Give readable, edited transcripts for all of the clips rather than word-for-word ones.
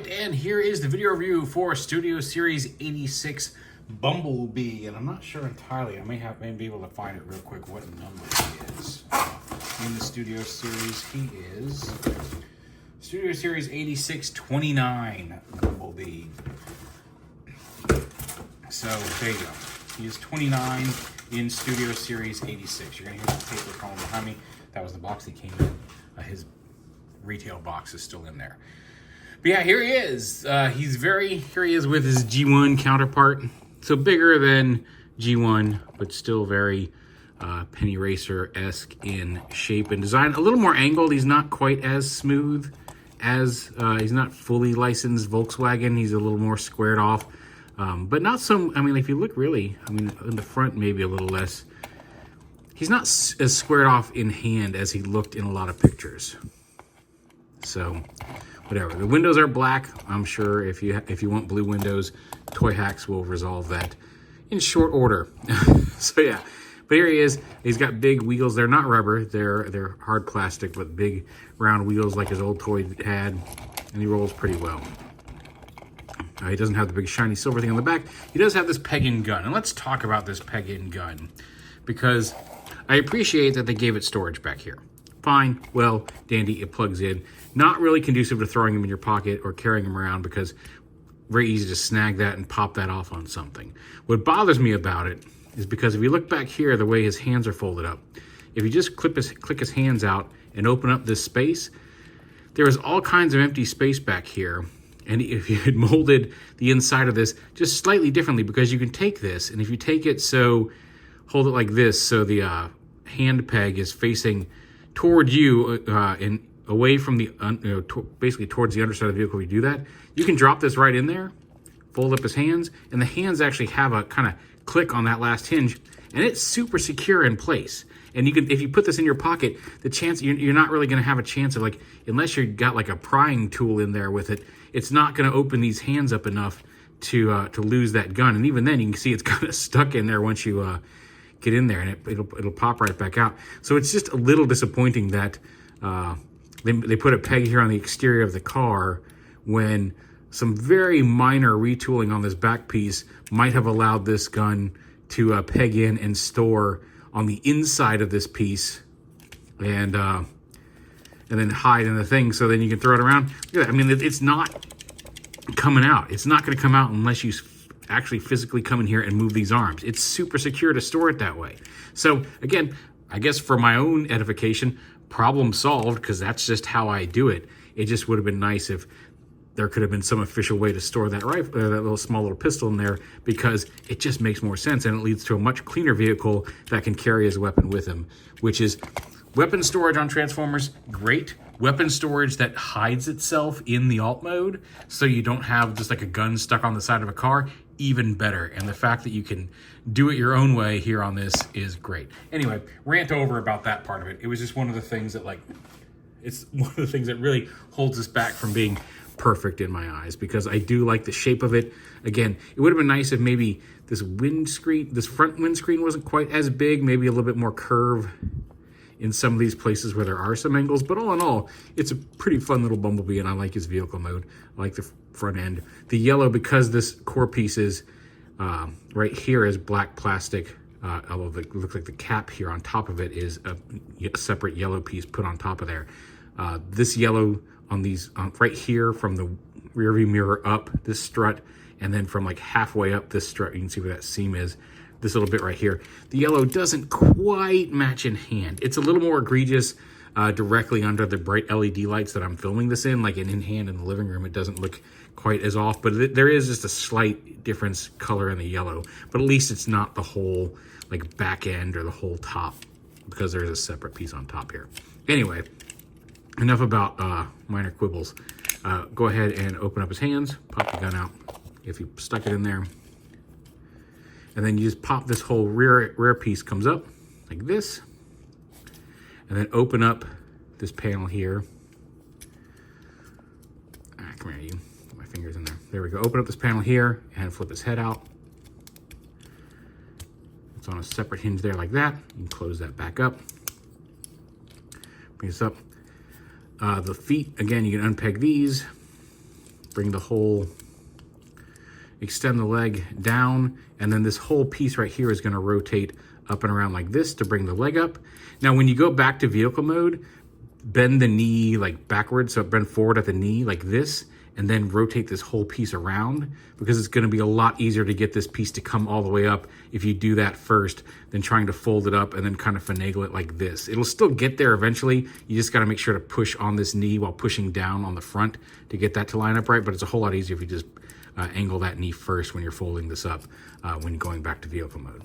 right, and here is the video review for Studio Series 86 Bumblebee, and I'm not sure entirely. I may be able to find it real quick what number he is. In the Studio Series, he is Studio Series 8629 Bumblebee. So there you go. He is 29 in Studio Series 86. You're gonna hear the paper falling behind me. That was the box he came in. His retail box is still in there. But yeah, here he is. Here he is with his G1 counterpart. So bigger than G1, but still very Penny Racer-esque in shape and design. A little more angled. He's not quite as smooth as, he's not fully licensed Volkswagen. He's a little more squared off. But not so, I mean, if you look really, I mean, in the front maybe a little less. He's not as squared off in hand as he looked in a lot of pictures. So, whatever. The windows are black. I'm sure if you want blue windows, Toy Hacks will resolve that in short order. So yeah, but here he is. He's got big wheels. They're not rubber. They're hard plastic, but big round wheels like his old toy had, and he rolls pretty well. He doesn't have the big shiny silver thing on the back. He does have this peg-in gun, and let's talk about this peg-in gun because I appreciate that they gave it storage back here. Fine, well, dandy, it plugs in. Not really conducive to throwing them in your pocket or carrying them around because very easy to snag that and pop that off on something. What bothers me about it is because if you look back here, the way his hands are folded up, if you just click his hands out and open up this space, there is all kinds of empty space back here. And if you had molded the inside of this just slightly differently, because you can take this, and if you take it so, hold it like this, so the hand peg is facing toward you and away from the, basically towards the underside of the vehicle. If you do that, you can drop this right in there, fold up his hands, and the hands actually have a kind of click on that last hinge, and it's super secure in place. And you can, if you put this in your pocket, the chance, you're not really gonna have a chance of, like, unless you've got like a prying tool in there with it, it's not gonna open these hands up enough to lose that gun. And even then, you can see it's kind of stuck in there once you get in there, and it'll pop right back out. So it's just a little disappointing that they put a peg here on the exterior of the car when some very minor retooling on this back piece might have allowed this gun to peg in and store on the inside of this piece and then hide in the thing so then you can throw it around. Look at that. I mean, it's not coming out. It's not going to come out unless you actually physically come in here and move these arms. It's super secure to store it that way. So again, I guess for my own edification, problem solved, because that's just how I do it. It just would have been nice if there could have been some official way to store that rifle, that little small little pistol in there, because it just makes more sense and it leads to a much cleaner vehicle that can carry his weapon with him, which is weapon storage on Transformers, great. Weapon storage that hides itself in the alt mode, so you don't have just like a gun stuck on the side of a car, even better. And the fact that you can do it your own way here on this is great. Anyway, rant over about that part of it. It was just one of the things that, like, it's one of the things that really holds us back from being perfect in my eyes, because I do like the shape of it. Again, it would have been nice if maybe this front windscreen wasn't quite as big, maybe a little bit more curve in some of these places where there are some angles. But all in all, it's a pretty fun little Bumblebee, and I like his vehicle mode. I like the front end. The yellow, because this core piece is right here is black plastic, although it looks like the cap here on top of it is a separate yellow piece put on top of there. This yellow on these, right here from the rear view mirror up, this strut, and then from like halfway up this strut, you can see where that seam is, this little bit right here. The yellow doesn't quite match in hand. It's a little more egregious directly under the bright LED lights that I'm filming this in, like in hand in the living room. It doesn't look quite as off, but there is just a slight difference color in the yellow, but at least it's not the whole like back end or the whole top, because there's a separate piece on top here. Anyway, enough about minor quibbles. Go ahead and open up his hands, pop the gun out if you stuck it in there. And then you just pop this whole rear piece comes up like this. And then open up this panel here. Come here, you. Put my fingers in there. There we go. Open up this panel here and flip his head out. It's on a separate hinge there like that. You can close that back up. Bring this up. The feet, again, you can unpeg these. bring the whole, extend the leg down, and then this whole piece right here is going to rotate up and around like this to bring the leg up. Now, when you go back to vehicle mode, bend the knee like backwards, so bend forward at the knee like this, and then rotate this whole piece around, because it's going to be a lot easier to get this piece to come all the way up if you do that first than trying to fold it up and then kind of finagle it like this. It'll still get there eventually. You just got to make sure to push on this knee while pushing down on the front to get that to line up right, but it's a whole lot easier if you just angle that knee first when you're folding this up when going back to vehicle mode.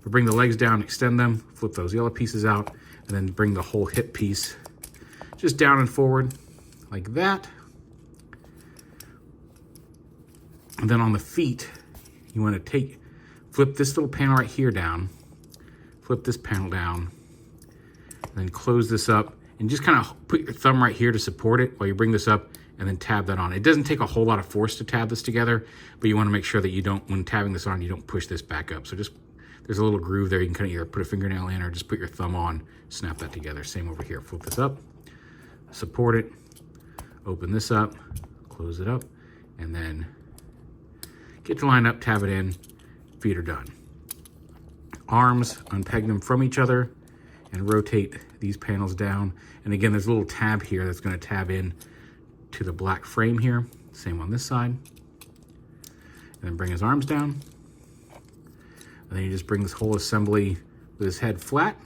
But bring the legs down, extend them, flip those yellow pieces out, and then bring the whole hip piece just down and forward like that. And then on the feet, you want to flip this little panel right here down, flip this panel down, and then close this up, and just kind of put your thumb right here to support it while you bring this up, and then tab that on. It doesn't take a whole lot of force to tab this together, but you want to make sure that you don't, when tabbing this on, you don't push this back up. So just, there's a little groove there. You can kind of either put a fingernail in or just put your thumb on, snap that together. Same over here. Flip this up, support it, open this up, close it up, and then get to line up, tab it in, feet are done. Arms, unpeg them from each other and rotate these panels down. And again, there's a little tab here that's going to tab in to the black frame here. Same on this side. And then bring his arms down. And then you just bring this whole assembly with his head flat.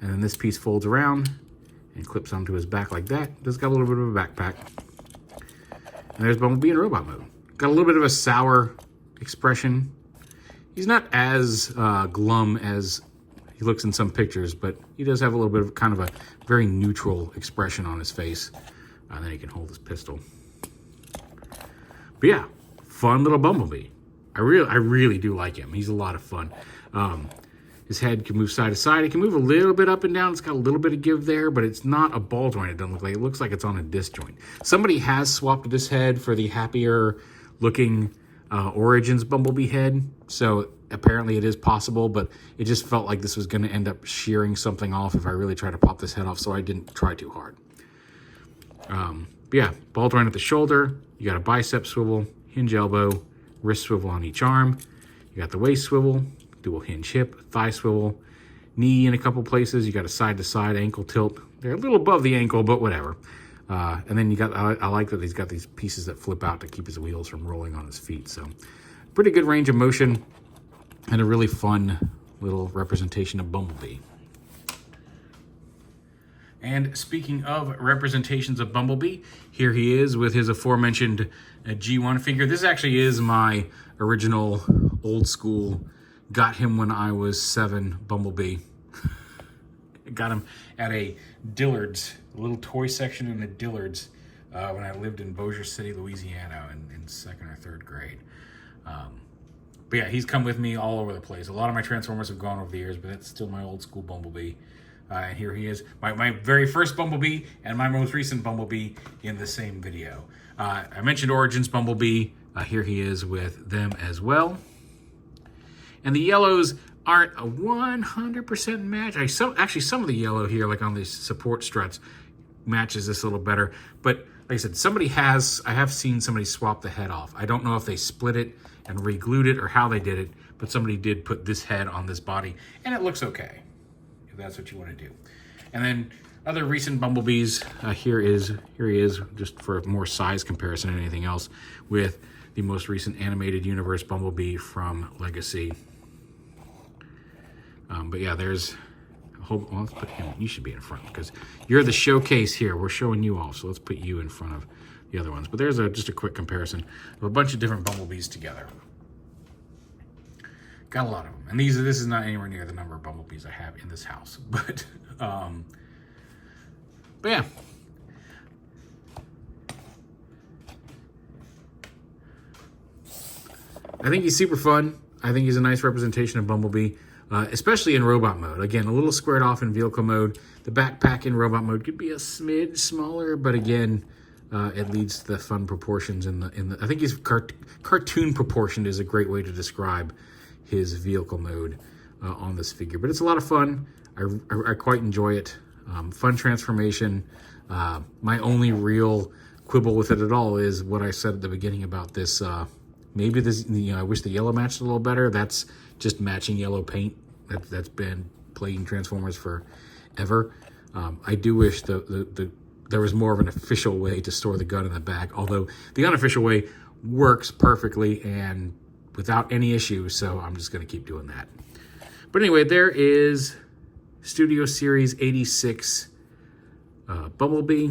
And then this piece folds around and clips onto his back like that. Just got a little bit of a backpack. And there's Bumblebee in robot mode. Got a little bit of a sour expression. He's not as glum as he looks in some pictures, but he does have a little bit of kind of a very neutral expression on his face. And then he can hold his pistol. But yeah, fun little Bumblebee. I really do like him. He's a lot of fun. His head can move side to side. It can move a little bit up and down. It's got a little bit of give there, but it's not a ball joint. It doesn't look like. It looks like it's on a disc joint. Somebody has swapped this head for the happier looking Origins Bumblebee head, so apparently it is possible, but it just felt like this was going to end up shearing something off if I really tried to pop this head off, so I didn't try too hard. But yeah, ball joint at the shoulder. You got a bicep swivel, hinge elbow, wrist swivel on each arm. You got the waist swivel, dual hinge hip, thigh swivel, knee in a couple places. You got a side-to-side ankle tilt. They're a little above the ankle, but whatever. And then you got, I like that he's got these pieces that flip out to keep his wheels from rolling on his feet. So pretty good range of motion and a really fun little representation of Bumblebee. And speaking of representations of Bumblebee, here he is with his aforementioned G1 figure. This actually is my original old school, got him when I was 7 Bumblebee. Got him at a Dillard's, a little toy section in a Dillard's when I lived in Bossier City, Louisiana in 2nd or 3rd grade. But yeah, he's come with me all over the place. A lot of my Transformers have gone over the years, but that's still my old school Bumblebee. And here he is, my very first Bumblebee and my most recent Bumblebee in the same video. I mentioned Origins Bumblebee. Here he is with them as well. And the yellows aren't a 100% match. Actually, some of the yellow here, like on these support struts, matches this a little better. But like I said, I have seen somebody swap the head off. I don't know if they split it and re-glued it or how they did it, but somebody did put this head on this body, and it looks okay, if that's what you want to do. And then other recent Bumblebees, here he is, just for more size comparison than anything else, with the most recent animated universe Bumblebee from Legacy. But yeah, there's a whole, well, let's put him, you should be in front because you're the showcase here. We're showing you off, so let's put you in front of the other ones. But there's just a quick comparison of a bunch of different Bumblebees together. Got a lot of them. And this is not anywhere near the number of Bumblebees I have in this house. But yeah. I think he's super fun. I think he's a nice representation of Bumblebee, especially in robot mode. Again, a little squared off in vehicle mode. The backpack in robot mode could be a smidge smaller, but again, it leads to the fun proportions in the. I think he's cartoon proportioned is a great way to describe his vehicle mode on this figure. But it's a lot of fun. I quite enjoy it. Fun transformation. My only real quibble with it at all is what I said at the beginning about this. Maybe this, I wish the yellow matched a little better. That's just matching yellow paint. That's been plaguing Transformers forever. I do wish there was more of an official way to store the gun in the back, although the unofficial way works perfectly and without any issue, so I'm just going to keep doing that. But anyway, there is Studio Series 86 Bumblebee.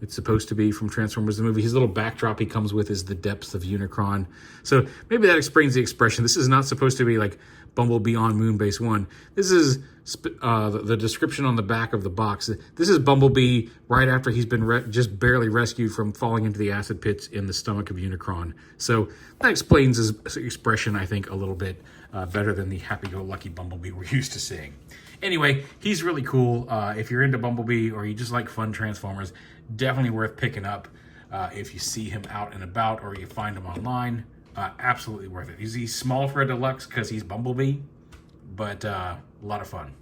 It's supposed to be from Transformers the movie. His little backdrop he comes with is the depths of Unicron. So maybe that explains the expression. This is not supposed to be like Bumblebee on Moonbase 1. This is the description on the back of the box. This is Bumblebee right after he's been just barely rescued from falling into the acid pits in the stomach of Unicron. So that explains his expression, I think, a little bit better than the happy-go-lucky Bumblebee we're used to seeing. Anyway, he's really cool. If you're into Bumblebee or you just like fun Transformers, definitely worth picking up if you see him out and about or you find him online. Absolutely worth it. He's small for a deluxe because he's Bumblebee, but a lot of fun.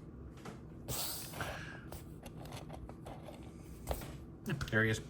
There he is.